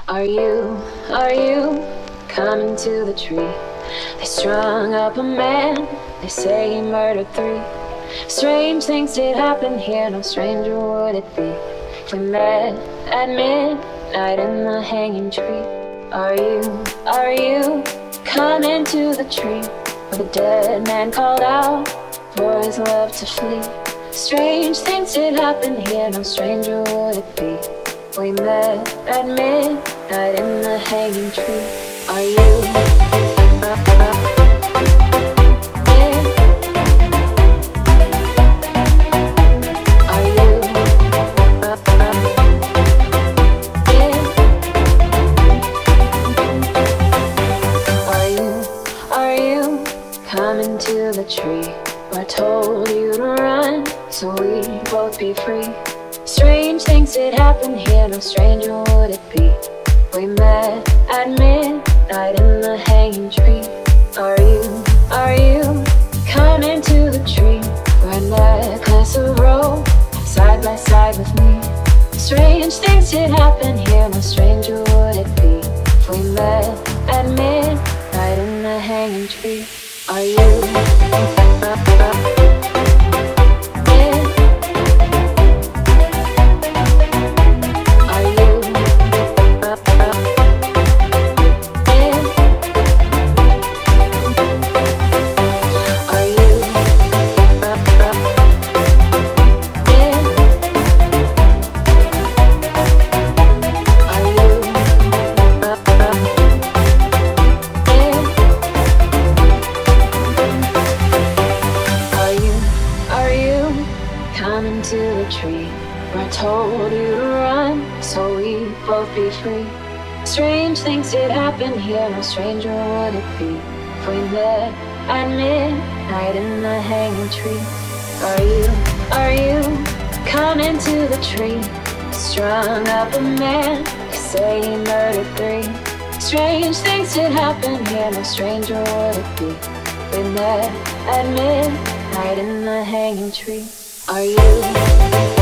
Are you coming to the tree? They strung up a man, they say he murdered 3. Strange things did happen here, no stranger would it be. We met at midnight in the hanging tree. Are you coming to the tree where the dead man called out for his love to flee? Strange things did happen here, no stranger would it be. We met at midnight in the hanging tree. Are you? To the tree where I told you to run so we'd both be free. Strange things did happen here, no stranger would it be. We met at midnight in the hanging tree. Are you coming to the tree where a necklace of rope side by side with me? Strange things did happen here, no stranger would it be. We met at midnight in the hanging tree. Are you? To the tree where I told you to run so we'd both be free. Strange things did happen here, no stranger would it be. If we met at midnight in the hanging tree. Are you coming to the tree? Strung up a man, they say he murdered 3. Strange things did happen here, no stranger would it be. We met at midnight in the hanging tree. Are you?